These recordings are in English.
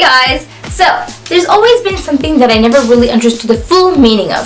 guys! So, there's always been something that I never really understood the full meaning of.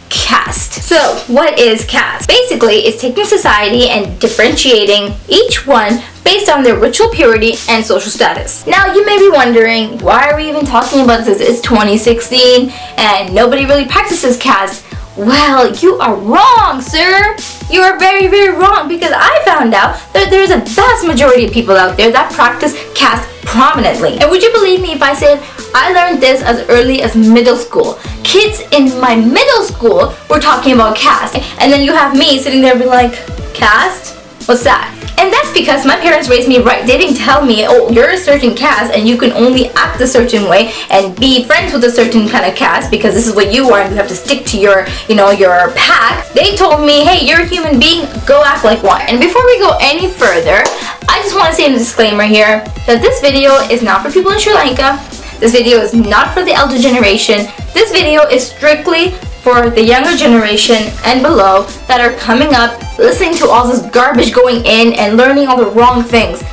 Caste. So, what is caste? Basically, it's taking society and differentiating each one based on their ritual purity and social status. Now, you may be wondering, why are we even talking about this? It's 2016 and nobody really practices caste. Well, you are wrong, sir. You are very, very wrong, because I found out that there's a vast majority of people out there that practice caste prominently. And would you believe me if I said I learned this as early as middle school? Kids in my middle school were talking about caste, and then you have me sitting there being like, caste? What's that? And that's because my parents raised me right. They didn't tell me, oh, you're a certain caste and you can only act a certain way and be friends with a certain kind of caste because this is what you are and you have to stick to your, your pack. They told me, hey, you're a human being, go act like one. And before we go any further, I just want to say in a disclaimer here that this video is not for people in Sri Lanka. This video is not for the elder generation. This video is strictly for the younger generation and below that are coming up, listening to all this garbage going in and learning all the wrong things.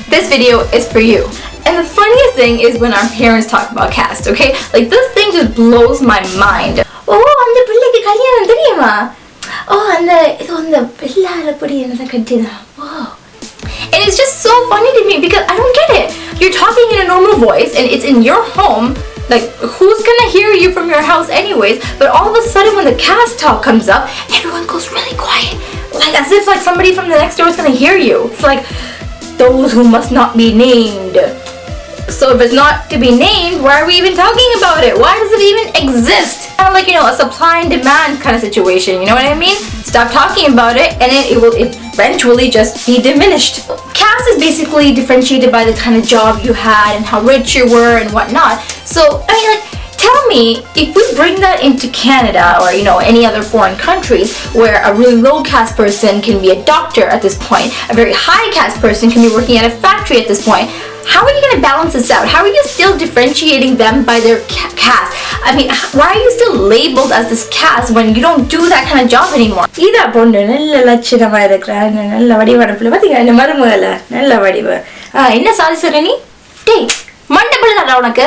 This video is for you. And the funniest thing is when our parents talk about caste, okay? Like, this thing just blows my mind. Oh, அந்த பிள்ளைக்கு கல்யாணம் தெரியுமா? Oh, அந்த பிள்ளார படி என்ன கட்டினா. Whoa. And it's just so funny to me because I don't get it. You're talking in a normal voice and it's in your home. Like, who's gonna hear you from your house anyways? But all of a sudden when the caste talk comes up, everyone goes really quiet. Like, as if like somebody from the next door is gonna hear you. It's like, those who must not be named. So if it's not to be named, why are we even talking about it? Why does it even exist? Kind of like, a supply and demand kind of situation, you know what I mean? Stop talking about it and it will eventually just be diminished. Caste is basically differentiated by the kind of job you had and how rich you were and whatnot. So, I mean, like, tell me, if we bring that into Canada or, any other foreign countries where a really low caste person can be a doctor at this point, a very high caste person can be working at a factory at this point, how are you going to balance this out? How are you still differentiating them by their caste? I mean, why are you still labeled as this caste when you don't do that kind of job anymore? இதா பொண்ணு நல்ல லட்சணமா இருக்கறா நல்ல வடிவான பிள்ளை பாத்தீங்க இந்த மருமகள நல்ல வடிவ என்ன சாதி சொல்ற நீ டேய் மண்டபலடா உனக்கு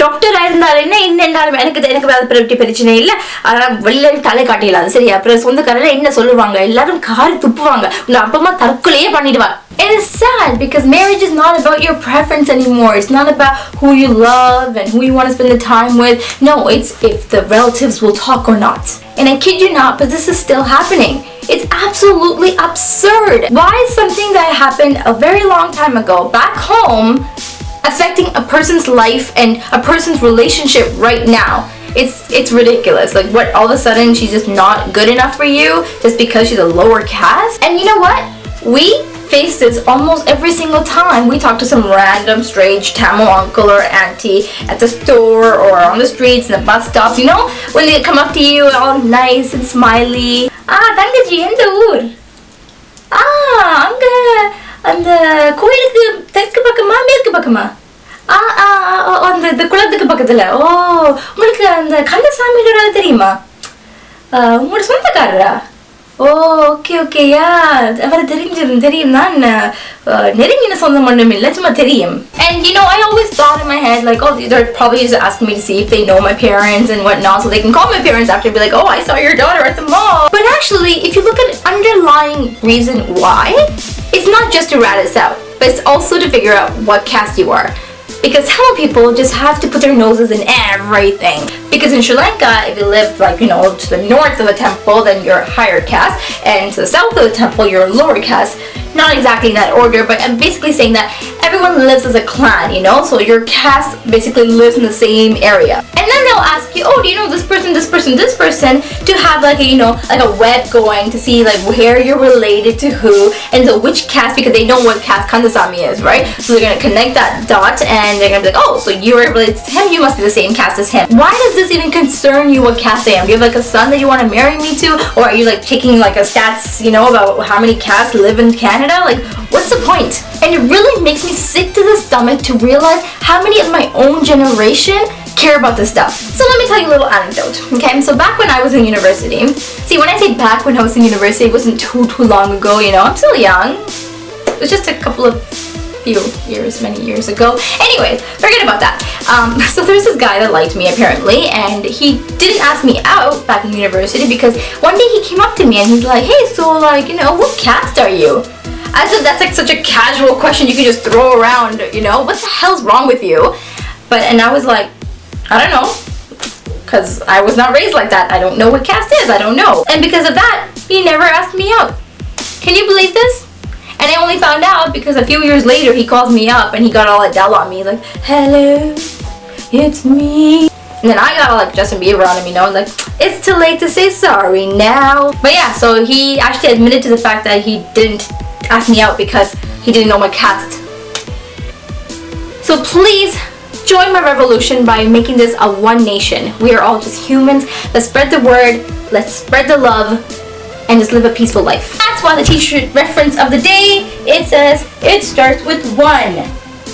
டாக்டர் ஆயிருந்தாரு என்ன என்னன்னாலும் எனக்கு அதை பற்றி பிரச்சனை இல்லை. ஆனால் வெளில தலை காட்டிடலாம் சரியா. அப்புறம் சொந்தக்காரங்க என்ன சொல்லுவாங்க, எல்லாரும் காரி துப்புவாங்க, உங்க அப்பா தற்கொலையே பண்ணிடுவா. It is sad because marriage is not about your preference anymore. It's not about who you love and who you want to spend the time with. No, it's if the relatives will talk or not. And I kid you not, but this is still happening. It's absolutely absurd. Why is something that happened a very long time ago back home affecting a person's life and a person's relationship right now? It's ridiculous. Like, what, all of a sudden she's just not good enough for you just because she's a lower caste? And you know what? We face this almost every single time we talk to some random strange Tamil uncle or auntie at the store or on the streets and the bus stops, when they come up to you all nice and smiley. தங்கச்சி எந்த ஊர்? அங்க அந்த கோயிலுக்கு தெற்கு பக்கமா மேற்கு பக்கமா? அந்த குளத்துக்கு பக்கத்துல. ஓ, உங்களுக்கு அந்த கந்தசாமியோட தெரியுமா? உங்களோட சொந்தக்காரரா? ஓ, ஓகே யா, அவரை தெரியும் தான், நெருங்கின சொந்தம் ஒண்ணும் இல்ல, சும்மா தெரியும். And I always thought in my head like, oh, they're probably just asking me to see if they know my parents and whatnot, so they can call my parents after and be like, oh, I saw your daughter at the mall. But actually, if you look at the underlying reason why, it's not just to rat us out, but it's also to figure out what caste you are. Because Tamil people just have to put their noses in everything. Because in Sri Lanka, if you live to the north of the temple, then you're higher caste, and to the south of the temple, you're lower caste. Not exactly in that order, but I'm basically saying that everyone lives as a clan, so your caste basically lives in the same area. And then they'll ask you, oh, do you know this person, to have like a web going to see like where you're related to who and to which caste, because they know what caste Kandasamy is, right? So they're gonna connect that dot and they're gonna be like, oh, so you're related to him, you must be the same caste as him. Why does this even concern you what caste I am? Do you have like a son that you want to marry me to, or are you like taking like a stats, about how many castes live in Canada? Like, what's the point? And it really makes me sick to the stomach to realize how many of my own generation care about this stuff. So let me tell you a little anecdote, okay? So back when I was in university, see, when I say back when I was in university, it wasn't too long ago, I'm still young. It was just a couple of many years ago. Anyways, forget about that. So there's this guy that liked me apparently, and he didn't ask me out back in university because one day he came up to me and he's like, hey, so like, you know, what caste are you? As if that's like such a casual question you could just throw around, you know? What the hell's wrong with you? And I was like, I don't know. Because I was not raised like that. I don't know what caste is. I don't know. And because of that, he never asked me out. Can you believe this? And I only found out because a few years later he calls me up and he got all Adele on me. He's like, hello, it's me. And then I got all like Justin Bieber on him, you know, like, it's too late to say sorry now. But yeah, so he actually admitted to the fact that he didn't ask me out because he didn't know my caste. So please join my revolution by making this a one nation. We are all just humans. Let's spread the word, let's spread the love, and just live a peaceful life. That's why the t-shirt reference of the day, it says, it starts with one.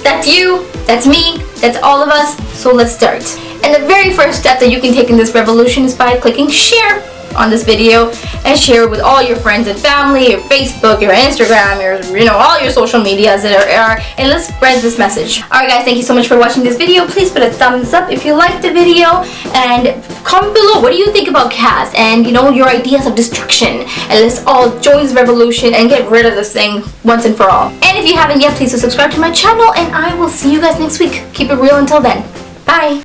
That's you, that's me, that's all of us, so let's start. And the very first step that you can take in this revolution is by clicking share on this video and share it with all your friends and family, your Facebook, your Instagram, your, you know, all your social medias that are, and let's spread this message. Alright guys, thank you so much for watching this video. Please put a thumbs up if you liked the video, and comment below what do you think about caste and, you know, your ideas of destruction, and let's all join this revolution and get rid of this thing once and for all. And if you haven't yet, please subscribe to my channel, and I will see you guys next week. Keep it real until then. Bye.